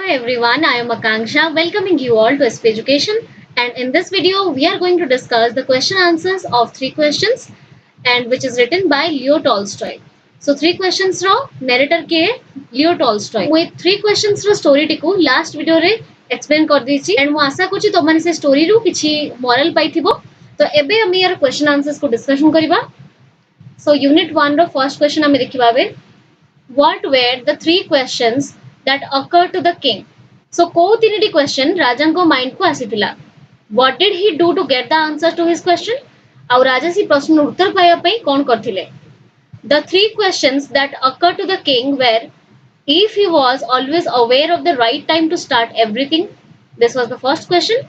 everyone, I am Akanksha welcoming you all to SP Education, and in this video we are going to discuss the question answers of three questions and which is written by Leo Tolstoy. So three questions ro narrator ke Leo Tolstoy. With three questions ro story tiku last video re explain कर देछि and मु आशा कुछि तो माने से story रु किछि moral पाइथिबो. तो एबे हम यार question answers को discussion करिबा. So unit 1 रो first question हम देखिबा बे. What were the three questions that occurred to the king? So କୋଉ ତିନିଟି question ରାଜାଙ୍କ mind କୁ ଆସିଥିଲା? What did he do to get the answers to his question? ଆଉ ରାଜା ସେ ପ୍ରଶ୍ନର ଉତ୍ତର ପାଇବା ପାଇଁ କ'ଣ କରିଥିଲେ? The three questions that occurred to the king were if he was always aware of the right time to start everything. This was the first question.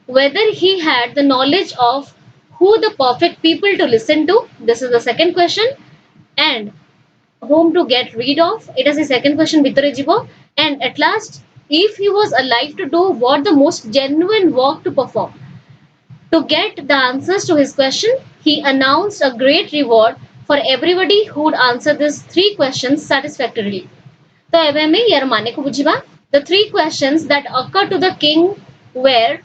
Whether he had the knowledge of who the perfect people to listen to. This is the second question. And whom to get rid of. It is the second question bhitere jibo. And at last, if he was alive to do what the most genuine work to perform. To get the answers to his question, he announced a great reward for everybody who would answer these three questions satisfactorily. तो एबे हमें यार माने को बुझिबा. The three questions that occurred to the king were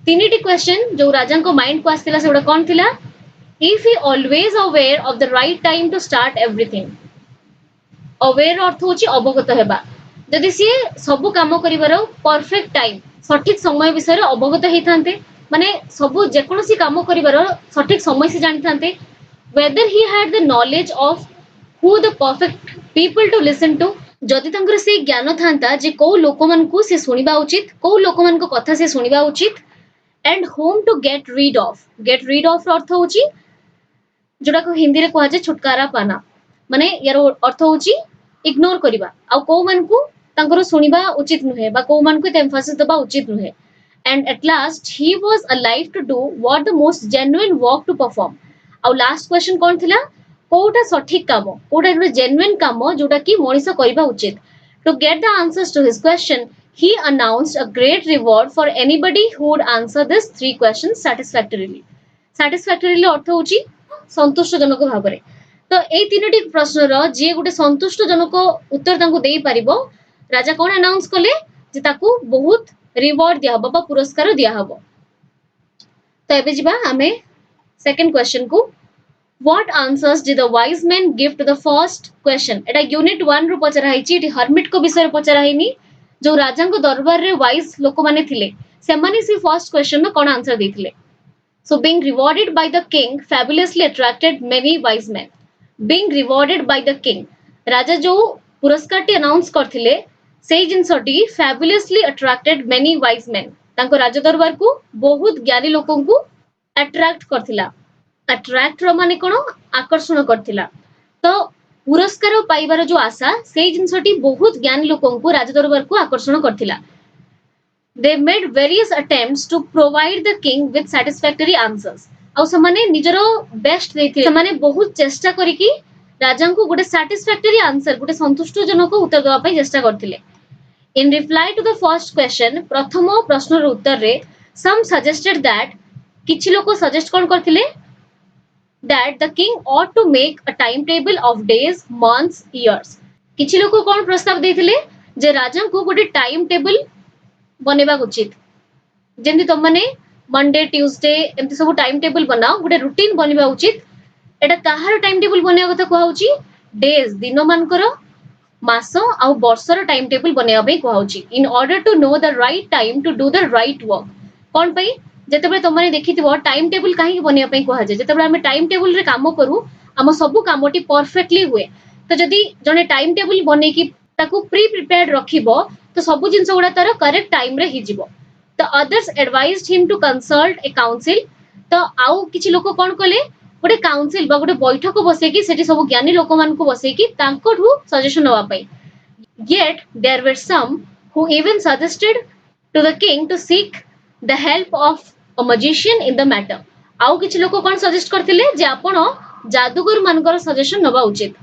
तीनिटी question जो राजा को mind को आस्तिला से उडा कोन थिला? If he always aware of the right time to start everything. Aware अर्थ होची अवगत हेबा. जदि सी सब काम करिवार परफेक्ट टाइम सठिक समय विषय अवगत हेइथांते माने सब जेकोसी काम करिवार सठिक समय से जानि थांते. Whether he had the knowledge of who the perfect people to listen to. जदि तंकर से ज्ञान थांता जे को लोक मन को से सुनिबा उचित को लोक मन को कथा से सुनिबा उचित. And home to get rid of अर्थ होची जोडा को हिंदी रे कहजे छुटकारा पाना माने यार अर्थ होची इग्नोर करिबा आ को मन को तांकर सुनिबा उचित नुहे बा को मन को एम्फासिस दबा उचित नुहे. And at last he was alive to do what the most genuine work to perform. आ लास्ट क्वेश्चन कोन थिला कोटा सठिक काम कोटा जेन्युइन काम जोटा की मनिष करिबा उचित. To get the answers to his question he announced a great reward for anybody who would answer these three questions satisfactorily. Satisfactorily अर्थ होची संतुष्टजनक भाबरे. तो ए तीनोटी प्रश्नर जे गोटे संतुष्टजनक उत्तर तांको देई परिबो राजा कोन अनाउंस कले जे ताकू बहुत रिवॉर्ड दिया हबो बा पुरस्कार दिया हबो. तो एबे जिबा हमें सेकंड क्वेश्चन को. What answers did the wise men give to the first question? Etah unit 1 रु पचरा हिची. एटी हर्मिट को विषय पचरा हिनी जो राजा को दरबार रे वाइज लोक माने थिले से माने सी फर्स्ट क्वेश्चन में कोन answer देथिले. So being rewarded by the king fabulously attracted many wise men. Being rewarded by the king राजा जो पुरस्कार टी अनाउंस करथिले सेई जिंसटी fabulously attracted many wise men. तांको राजा दरबार को बहुत ज्ञानी लोकन को अट्रैक्ट करथिला. अट्रैक्ट रो माने कोन आकर्षण करथिला. तो पुरस्कार पाइबार जो आशा सेई जिंसटी बहुत ज्ञानी लोकन को राजा दरबार को आकर्षण करथिला. They made various attempts to provide the king with satisfactory answers. आउ समाने निजरो बेस्ट देथिले. समाने बहुत चेष्टा करी कि राजा को गोटे satisfactory आंसर गोटे संतुष्टजनक उत्तर देबा पई चेष्टा करथिले. In reply to the first question प्रथम प्रश्नर उत्तर रे some suggested that किछि लोक सजेस्ट कोन करथिले that the king ought to make a timetable of days, months, years. किछि लोक कोन प्रस्ताव देथिले जे राजा को गोटे टाइम टेबल बनेबा उचित. जेंति तुम माने मंडे ट्यूसडे एमति सब टाइम टेबल बनाओ गोटे रूटीन बनेबा उचित. एटा काहार टाइम टेबल बनेबा कथा कहउची डेज दिन मानकर मास आ वर्षर टाइम टेबल बनेबा पई कहउची. In order to know the right time to do the right work. कोन पई जेतेबे तुम माने देखिथिबो टाइम टेबल काहे बनेबा पई कहजे जेतेबे हम टाइम टेबल रे काम करू हम सब कामटी परफेक्टली हुए. तो जदी जने टाइम टेबल बने की ताकू प्री प्रिपेयर्ड रखिबो तो सब जिंस गुडा तार करेक्ट टाइम रे ही जिवो. तो others advised him to consult a council. तो आउ किछि लोक कोन कले गोटे काउंसिल बा गोटे बैठक बसे की सेठी सब ज्ञानी लोक मान को बसे की तांकोठु सजेशन नवा पई. Yet there were some who even suggested to the king to seek the help of a magician in the matter. आउ किछि लोक कोन सजेस्ट करथिले जे आपण जादूगर मानकर सजेशन नवा उचित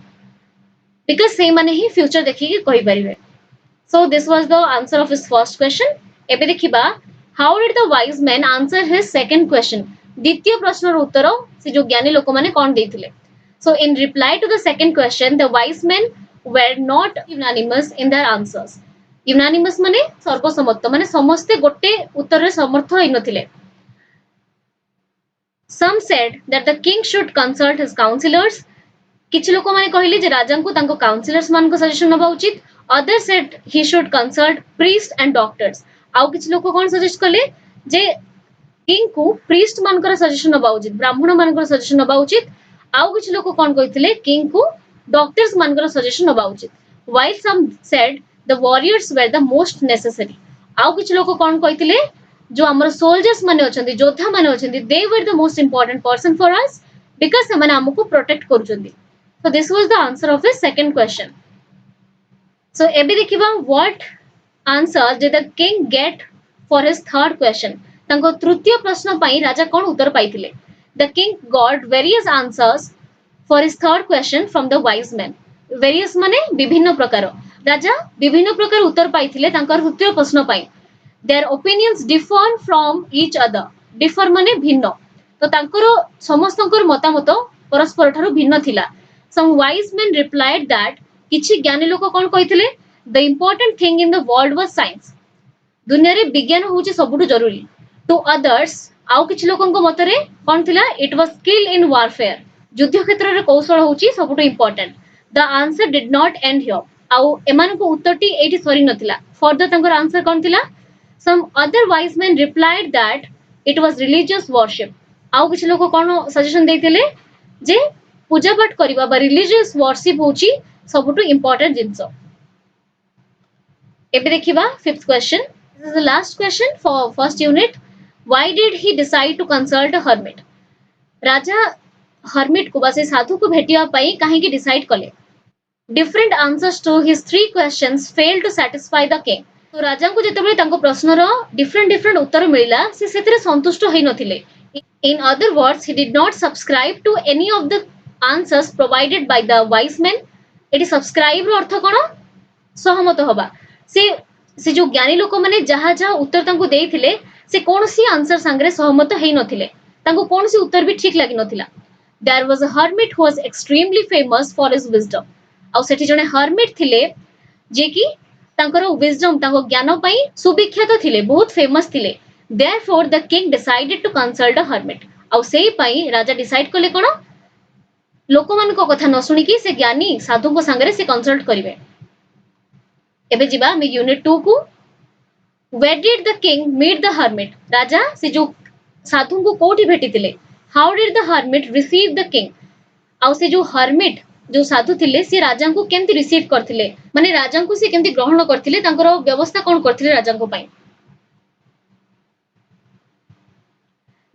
because से माने ही फ्यूचर देखि के कहि परिबे. So this was the answer of his first question. एबे देखिबा how did the wise men answer his second question. द्वितीय प्रश्नर उत्तर से जो ज्ञानी लोक माने कोन देथिले. So in reply to the second question the wise men were not unanimous in their answers. Unanimous माने सर्वसम्मत माने समस्ते गोटे उत्तर रे समर्थ होई नथिले. Some said that the king should consult his counselors. किछि लोक माने कहिले जे राजा को तांको काउंसलर्स मान को सजेशन नबा उचित. Others said he should consult priests and doctors. आउ किछि लोक कोन सजेस्ट कले जे किंग को प्रीस्ट मानकर सजेशन नबा उचित, ब्राह्मण मानकर सजेशन नबा उचित. आउ किछि लोक कोन कहिथिले किंग को डॉक्टर्स मानकर सजेशन नबा उचित. While some said the warriors were the most necessary. आउ किछि लोक कोन कहिथिले जो हमर सोल्जर्स माने अछंती, योद्धा माने अछंती, they were the most important person for us because से माने हमकु protect करूचंती. So this was the answer of the second question. So एबे देखिबा what answer did the king get for his third question. तांको तृतीय प्रश्न पाई राजा कोन उत्तर पाइथिले. The king got various answers for his third question from the wise men. Various माने विभिन्न प्रकार. राजा विभिन्न प्रकार उत्तर पाइथिले तांकर तृतीय प्रश्न पाई. Their opinions differ from each other. Differ माने भिन्न. तो तांकर समस्तंकर मतामत परस्पर ठारो भिन्न थिला. Some wise men replied that किछि ज्ञानी लोक कोन कहिथिले the important thing in the world was science. दुनिया रे विज्ञान होउची सबुठु जरूरी. To others आउ किछि लोकंको मतरे कोन थिला it was skill in warfare. युद्ध क्षेत्र रे कौशल होउची सबुठु important. The answer did not end here. आउ एमानको उत्तरटी एठी सरी नथिला. Further तांकर आंसर कोन थिला. Some other wise men replied that it was religious worship. आउ किछि लोक कोन सजेशन देथिले जे पूजा पाठ करिबा बा रिलीजियस वर्शिप होउची सबुठु इंपोर्टेंट जिंसो. एबे देखिबा fifth question. This is the last question for first unit. Why did he decide to consult a hermit? Raja hermit को बासे साधु को भेटिया पाई काहे की डिसाइड कले. Different answers to his three questions failed to satisfy the king. तो राजा को जेतेबेले तांको प्रश्नर different उत्तर मिलिला से सेतरे संतुष्ट होई नथिले. In other words, he did not subscribe to any of the answers provided by the wise men. एटी सब्सक्राइब रो अर्थ कोन सहमत होबा. से जो ज्ञानी लोक माने जहा जहा उत्तर तांको देइथिले से कोनसी आंसर संगरे सहमत हेई नथिले. तांको कोनसी उत्तर भी ठीक लागि नथिला. There was a hermit who was extremely famous for his wisdom. आउ सेठी जने hermit थिले जे कि तांकर wisdom तांको ज्ञान पई सुविख्यात थिले, बहुत फेमस थिले. Therefore the king decided to consult a hermit. आउ सेही पई राजा डिसाइड कले कोन लोक मानको कथा न सुनी कि से ज्ञानी साधु को संगरे से कंसल्ट करिवे. एबे जिबा मे यूनिट 2 को. Where did the king meet the hermit? राजा से जो साधु को कोठी भेटितिले. How did the hermit receive the king? आउ से जो hermit जो साधु थिले से राजा को केमति रिसीव करथिले, माने राजा को से केमति ग्रहण करथिले, तांकर व्यवस्था कोन करथिले राजा को पई.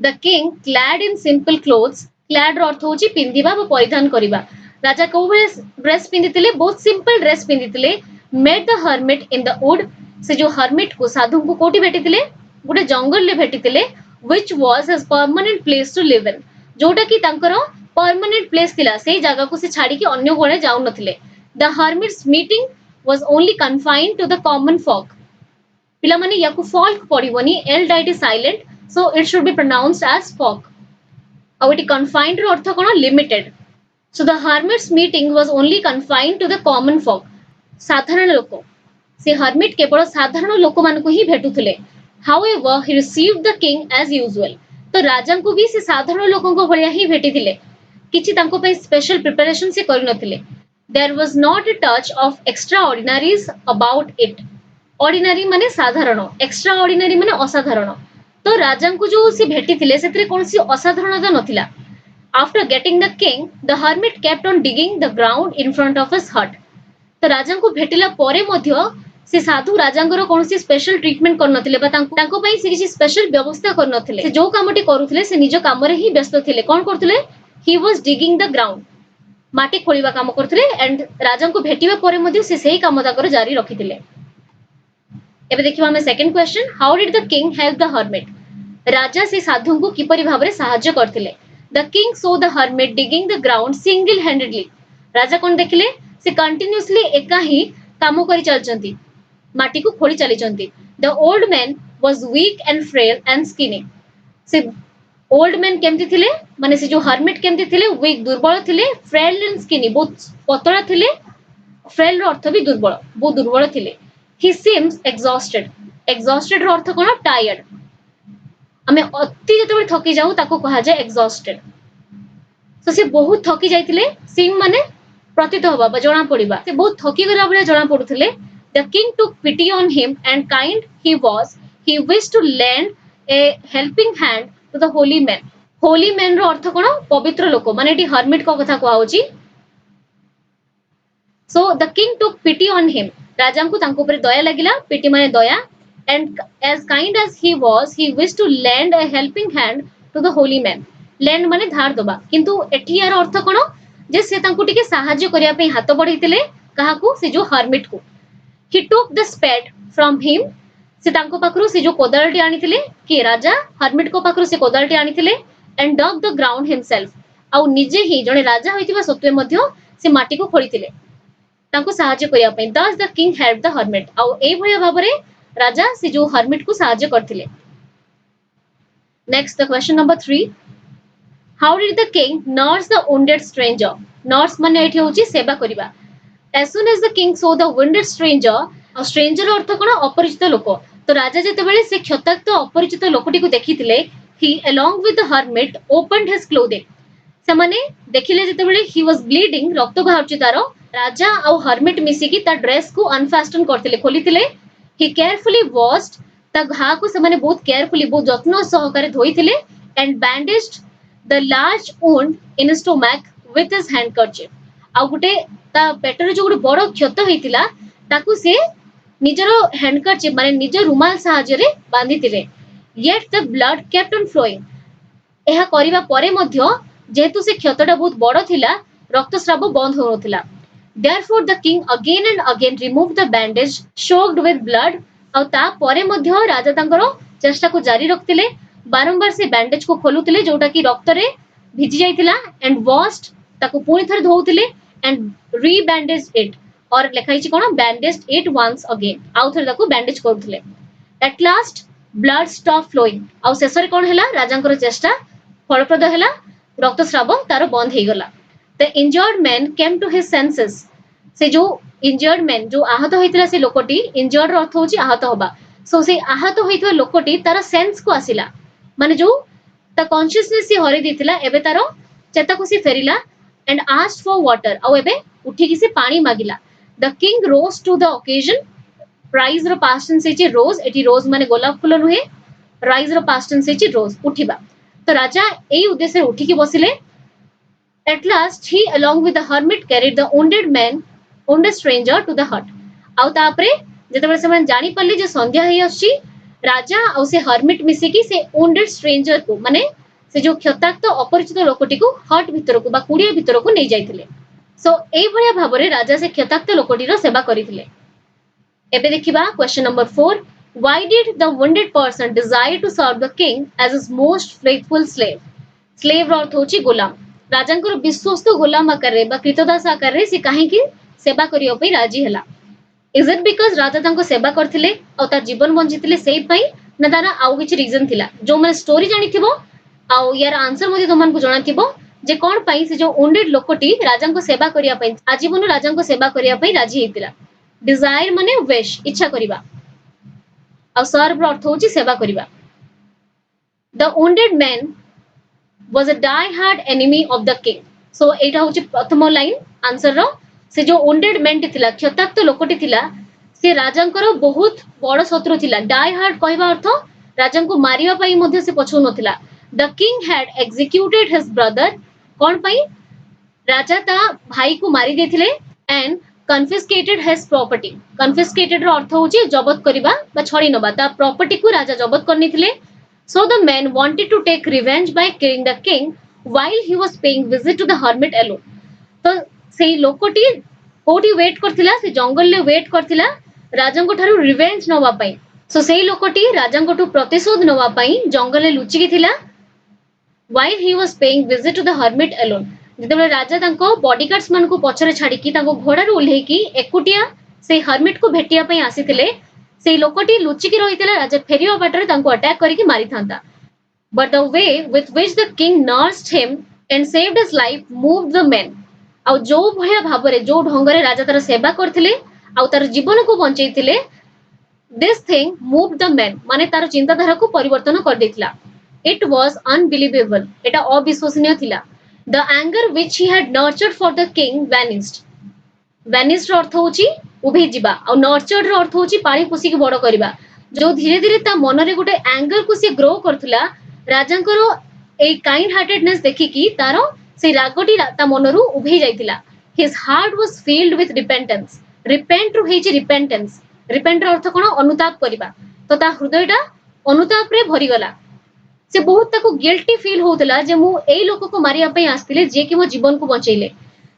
The king clad in simple clothes. Clad रो अर्थ होची पिंदिबा व परिधान करिबा. राजा को ड्रेस पिंदितिले, बहुत सिंपल ड्रेस पिंदितिले. Met the hermit in the wood. से जो hermit को साधु को कोठी भेटितिले गुटे जंगल ले भेटितिले, which was his permanent place to live in. जोटा कि तांकर permanent place थिला, सेही जागा को से छाडी के अन्य गोळे जाउ नथिले. The hermit's meeting was only confined to the common folk. पिला माने याकु folk पडिबोनी, l diet is silent, so it should be pronounced as folk. आउटी confined रो अर्थ कोन limited. So the hermit's meeting was only confined to the common folk. साधारण लोक. से hermit केवल साधारण लोक मान को ही भेटुथिले. However, he received the king as usual. तो राजा को भी से साधारण लोकन को भलिया ही भेटिथिले. किछि तांको पे स्पेशल प्रिपरेशन से करि नथिले. There was not a touch of extraordinaries about it. Ordinary माने साधारण, extraordinary माने असाधारण. तो राजा को जो से भेटिथिले सेतरे कोनसी असाधारणता नथिला. After getting the king, the hermit kept on digging the ground in front of his hut. तो राजा को भेटिला परे मध्य से साधु राजांगर कोनसी स्पेशल ट्रीटमेंट कर नथिले बा तांको पई से किछि स्पेशल व्यवस्था कर नथिले. से जो कामटी करूथिले से निज काम रे ही व्यस्त थिले. कोन करथिले? He was digging the ground. माटी खोलिबा काम करथिले एंड राजा को भेटिबा परे मध्य से सेही काम ताकर जारी रखिथिले. एबे देखिबा हम second question. How did the king help the hermit? राजा से साधु को किपरि भाबरे सहाय्य करथिले. The king saw the hermit digging the ground single handedly. राजा कोन देखिले से कंटीन्यूअसली एका ही काम करि चलचंती, माटी को खोली चली चंती. The old man was weak and frail and skinny. से ओल्ड मैन केमती थिले माने से जो hermit केमती थिले weak दुर्बल थिले, frail and skinny बहुत पतला थिले. frail रो अर्थ भी दुर्बल, बहुत दुर्बल थिले. he seems exhausted. exhausted ର अर्थ कोन tired. आमे अति जतबे थकी जाऊ ताको कहा जाय exhausted. so से बहुत थकी जाइतिले seem माने प्रतीत होबा बा जणा पड़िबा से बहुत थकी गला बले जणा पडुथिले. The king took pity on him and kind he was, he wished to lend a helping hand to the holy man. holy man रो अर्थ कोन पवित्र लोक माने एटी hermit को कथा कोआ होची. so the king took pity on him. राजा को तांको ऊपर दया लागिला. pity माने दया. and as kind as he was, he wished to lend a helping hand to the holy man. lend माने धार दबा. किंतु एठी यार अर्थ कोन जे से तांको टिके सहाय्य करिया पे हाथ बढ़ाइतिले कहा को से जो hermit को. he took the spade from him. से तांको पाखरु से जो कोदालटी आनिथिले कि राजा hermit को पाखरु से कोदालटी आनिथिले and dug the ground himself. आउ निजे ही जने राजा होइतिबा सत्वे मध्य से माटी को खोलितिले तांको सहाय्य करिया पे. thus the king helped the hermit. आउ एई भलिया भाबरे राजा से जो hermit को सहाय्य करथिले. next the question number 3. how did the king nurse the wounded stranger? nurse माने एठी होची सेवा करिबा. as soon as the king saw the wounded stranger, a stranger अर्थ कोन अपरिचित लोक. तो राजा जेतेबेले से क्षताक्त अपरिचित लोकटी को देखितिले he along with the hermit opened his clothing. से माने देखिले जेतेबेले he was bleeding रक्त बाहरची तारो राजा आ hermit मिसी की ता ड्रेस को अनफास्टन करथिले खोलितिले. he carefully washed ता घा को से माने बहुत केयरफुली बहुत जत्न सहकारे धोइतिले and bandaged the large wound in his stomach with his handkerchief. आ गुटे ता पेटर जो गुटे बड़ क्षत हेतिला ताकू से निजरो हैंडकरचिप माने निज रुमाल सहाय्य रे बांधितिले. yet the blood kept on flowing. एहा करिबा परे मध्य जेतु से क्षतटा बहुत बड़ थिला रक्तस्राव बंद होनथिला. therefore the king again and again removed the bandage soaked with blood. आ ता परे मध्य राजा तांकर चेष्टा को जारी रखतिले. बारंबार से बैंडेज को खोलुतिले जोटा कि रक्त रे भिजी जाइतिला and washed ताको पुनी थरे धोउतिले and rebandaged it. और लेखाई छि कोन bandaged it once again. आउ थरे ताको bandage करथले. at last blood stopped flowing. आउ शेषरे कोन हैला राजांकर चेष्टा फलप्रद हैला रक्तस्राव तार बंद हे गला. the injured man came to his senses. से जो injured man जो आहत होइतिला से लोकटी injured अर्थ होची आहत होबा. सो से आहत होइतवा लोकटी तार सेंस को आसिला माने जो ता कॉन्शियसनेस से हरि दिथिला एबे तार चेता को से फेरिला and asked for water. आउ एबे उठी कि से पानी मागिला. the king rose to the occasion. rise रो past tense से rose एटी rose माने गोलाप फूल नुहे. rise रो past tense से rose उठिबा. तो राजा एई उद्देश्य उठी कि बसिले. at last he along with the hermit carried the wounded stranger to the hut. आउ तापरे जेतेबेले से मन जानि पल्ली जे संध्या हे अछि राजा आउ से hermit मिसी कि से wounded stranger को माने से जो क्षताक्त अपरिचित लोकटी को हट भितर को बा कुडिया भितर को नै जाइतिले. सो एई भलिया भाबरे राजा से क्षताक्त लोकटी रो सेवा करितिले. एबे देखिबा question number 4. why did the wounded person desire to serve the king as his most faithful slave? slave रो अर्थ होची गुलाम. राजांकर विश्वस्त गुलाम आकारे बा कृतदास आकारे से काहे कि सेवा करियो पई राजी हला. is it because राजा तांको सेवा करथिले और तार जीवन बंचितिले सेई पई ना तारा आउ किछ रीजन थिला जो माने स्टोरी जानिथिबो आउ यार आंसर मध्ये तुमन को जणाथिबो जे कोन पई से जो wounded लोकटी राजां को सेवा करिया पई आजीवन राजां को सेवा करिया पई राजी हेतिला. desire माने wish इच्छा करिबा और serve अर्थ होची सेवा करिबा. the wounded man was a die hard enemy of the king. so एटा होची प्रथम लाइन आंसर रो. से जो wounded man थिला क्षताक्त लोकटी थिला से राजांकर बहुत बड़ शत्रु थिला. die hard कहबा अर्थ राजां को मारिया पई मध्ये से पछो नथिला. the king had executed his brother. कोन पई राजा ता भाई को मारी देथिले and confiscated his property. confiscated रो अर्थ होची जब्त करिबा बा छड़ी नबा. ता प्रॉपर्टी को राजा जब्त करनिथिले. so the man wanted to take revenge by killing the king while he was paying visit to the hermit alone. तो सेई लोकटी कोठी वेट करथिला से जंगल ले वेट करथिला राजां को थारु रिवेंज नवा पई. सो सेई लोकटी राजां को प्रतिशोध नवा पई जंगल ले लुचि गेथिला while he was paying visit to the hermit alone. जेतेबेले राजा तांको बॉडीगार्ड्स मान को पछरे छाडी की तांको घोड़ा रो उल्हे की एकुटिया से hermit को भेटिया पई आसीतिले. सेई लोकटी लुचि की रहितिला राजा फेरियो बाटरे तांको अटैक करी की मारी थांता. but the way with which the king nursed him and saved his life moved the men. आउ जो भया भाबरे जो ढंगरे राजा तार सेवा करथिले आउ तार जीवन को बंचैतिले This thing moved the man, माने तार चिंताधारा को परिवर्तन कर देथिला. It was unbelievable. एटा अविश्वसनीय थिला. The anger which he had nurtured for the king vanished. Vanished अर्थ होची उभे जिबा और nurtured रो अर्थ होची पाली पोसी के बड़ करबा. जो धीरे धीरे ता मन रे गोटे एंगर को से ग्रो करथुला राजांकर ए काइंड हार्टेडनेस देखि की तारो से रागटी ता मनरु उभे जाइतिला. His heart was filled with repentance. Repent रो हेची repentance. रिपेंट अर्थ कोन अनुताप करिबा तो ता हृदयटा अनुताप रे भरी गला से बहुत ताको गिल्टी फील होतला जे मु एई लोक को मारिया पई आस्तिले जे कि मो जीवन को बचैले.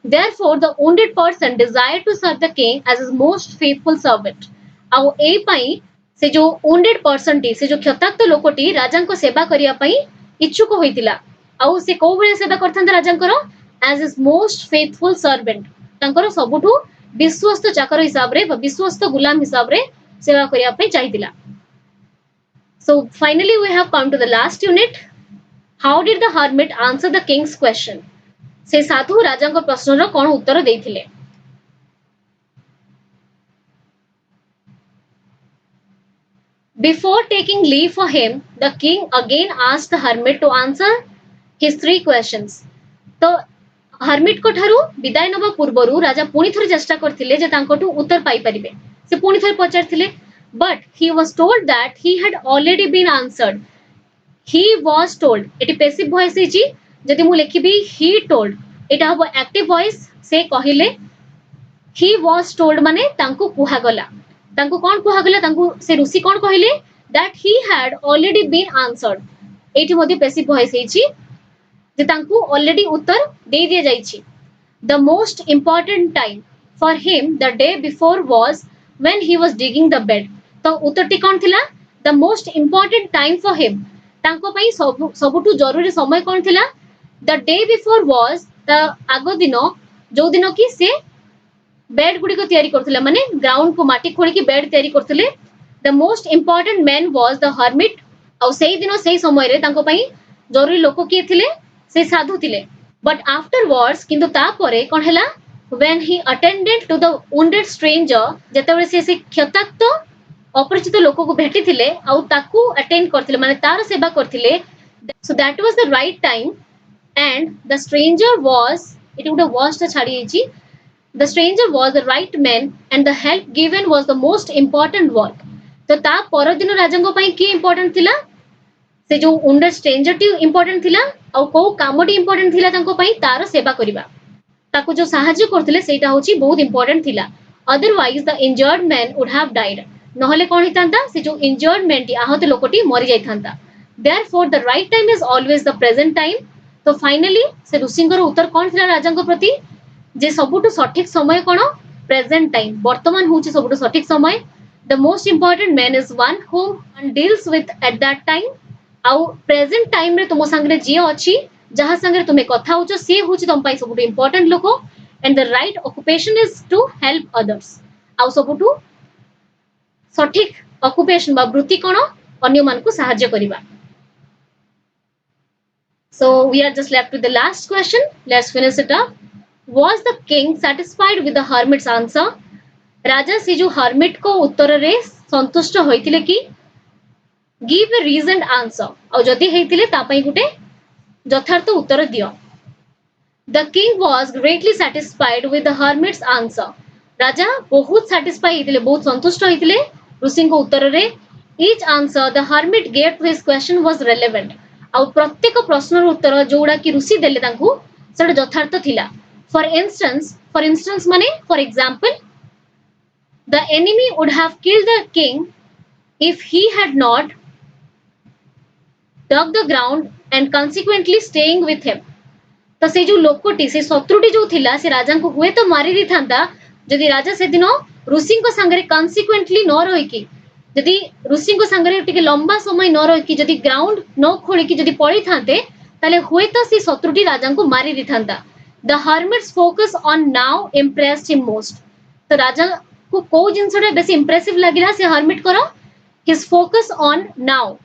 Therefore the wounded person desired to serve the king as his most faithful servant. आउ एई पई से जो wounded person टी से जो क्षताक्त लोकटी राजा को सेवा करिया पई इच्छुक होइतिला. आउ से को बळे सेवा करथांत राजांकर as his most faithful servant. तांकर सबुठु विश्वस्त चाकर हिसाब रे विश्वस्त गुलाम हिसाब रे सेवा करिया पे चाहिदिला. So finally we have come to the last unit. How did the hermit answer the king's question? से साधु राजा को प्रश्न रो कोन उत्तर देथिले. Before taking leave for him, the king again asked the hermit to answer his 3 questions. तो hermit को ठारू विदाय नबा पूर्वरु राजा पुणी थरे चेष्टा करथिले जे तांकोटु उत्तर पाई परिबे. से पुणी थरे पचारथिले but he was told that he had already been answered. He was told एटी पैसिव वॉइस हिची जदि मु लिखिबी ही टोल्ड एटा हबो एक्टिव वॉइस. से कहिले ही वाज टोल्ड माने तांको कुहा गला. तांको कोन कुहा गला तांको से ऋषि कोन कहिले that he had already been answered. एटी मध्ये पैसिव वॉइस हिची जे तांको ऑलरेडी उत्तर दे दिया जाइछि. The most important time for him the day before was when he was digging the bed. तो उत्तरटी कोन थिला the most important time for him तांको पई सबुठु जरूरी समय कोन थिला the day before was the आगो दिनो जो दिनो की से बेड गुडी को तयारी करथिला माने ग्राउंड को माटी खोली की बेड तयारी करथिले. The most important man was the hermit. और सेही दिनो सेही समय रे तांको पई जरूरी लोक के थिले से साधु थिले. बट आफ्टरवर्ड्स किंतु ता परे कोन हैला when he attended to the wounded stranger जेतेबेले से क्षताक्त अपरिचित लोक को भेटी थिले आउ ताकू अटेंड करथिले माने तार सेवा करथिले. So that was the right time and the stranger was it would was the छाडी हिची the stranger was the right man and the help given was the most important work. तो ता पर दिन राजांको पई की इंपोर्टेंट थिला से जो वुंडेड स्ट्रेंजर टी इंपोर्टेंट थिला और को कामटी इंपोर्टेंट थिला तांको पई तार सेवा करिबा ताकू जो सहाय्य करथिले सेटा होची बहुत इंपोर्टेंट थिला. Otherwise the injured man would have died. नहले कोन हितांता से जो इंजर्ड मैन टी आहत लोकटी मरि जाइथांता. Therefore the right time is always the present time. तो फाइनली से ऋषिंकर उत्तर कोन थिला राजांको प्रति जे सबुटु सठिक समय कोन प्रेजेंट टाइम वर्तमान होची सबुटु सठिक समय. The most important man is one whom one deals with at that time. आउ प्रेजेंट टाइम रे तुम संगे जे अछि जहा संगे तुमे कथा होचो से होची तुम पाई सबुटु इंपोर्टेंट लोको and the right occupation is to help others. आउ सबुटु सठिक ऑक्युपेशन बा वृत्ति कोन अन्य मान को सहाय्य करिबा. So we are just left with the last question. Let's finish it up. Was the king satisfied with the hermit's answer. राजा से जो हर्मिट को उत्तर रे संतुष्ट होइतिले कि give a reasoned answer और जदि हेतिले ता पई गुटे यथार्थ उत्तर दियो. The king was greatly satisfied with the hermit's answer. राजा बहुत satisfied हेतिले बहुत संतुष्ट हेतिले ऋषि को उत्तर रे. Each answer the hermit gave to his question was relevant. और प्रत्येक प्रश्न रो उत्तर जोडा कि ऋषि देले तांकू सेटा यथार्थ थिला. For instance माने for example the enemy would have killed the king if he had not dug the ground and consequently staying with him. तो से जो लोकटी से शत्रुटी जो थिला से राजा को हुए तो मारी दी थांता जदि राजा से दिनो ऋषि को संगरे consequently न रही कि जदि ऋषि को संगरे टिके लंबा समय न रही कि जदि ग्राउंड न खोली कि जदि पड़ी थांते ताले हुए तो से शत्रुटी राजा को मारी दी थांता. The hermit's focus on now impressed him most. तो राजा को को जिनसडा बेसी इंप्रेसिव लागिला से हर्मिट करो his focus on now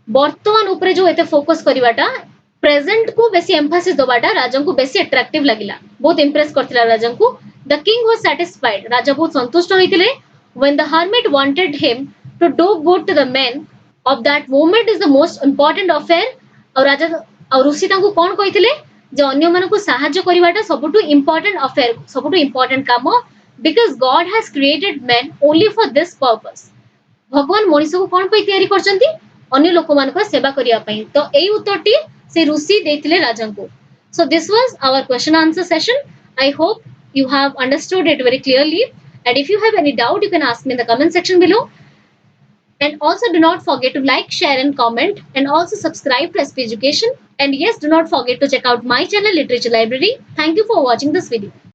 वर्तमान ऊपर जो एते फोकस करिवाटा प्रेजेंट को बेसी एम्फासिस दबाटा राजा को बेसी अट्रैक्टिव लागिला बहुत इंप्रेस करथिला राजा को. द किंग वाज सैटिस्फाइड राजा बहुत संतुष्ट होइतिले When the hermit wanted him to do good to the men of that moment is the most important affair. ଆଉ ରାଜା ଆଉ ଋଷି ତାଙ୍କୁ କ'ଣ କହିଥିଲେ ଯେ ଅନ୍ୟମାନଙ୍କୁ ସାହାଯ୍ୟ କରିବାଟା ସବୁଠୁ ଇମ୍ପୋର୍ଟାଣ୍ଟ affair, ସବୁଠୁ ଇମ୍ପୋର୍ଟାଣ୍ଟ କାମ, because God has created men only for this purpose. ଭଗବାନ ମଣିଷକୁ କ'ଣ ପାଇଁ ତିଆରି କରିଛନ୍ତି? ଅନ୍ୟ ଲୋକମାନଙ୍କର ସେବା କରିବା ପାଇଁ। ତ ଏଇ ଉତ୍ତରଟି ସେ ଋଷି ଦେଇଥିଲେ ରାଜାଙ୍କୁ। So this was our question answer session. I hope you have understood it very clearly. And if you have any doubt, you can ask me in the comment section below. And also do not forget to like, share and comment, and also subscribe to SP Education. And yes, do not forget to check out my channel Literature Library. Thank you for watching this video.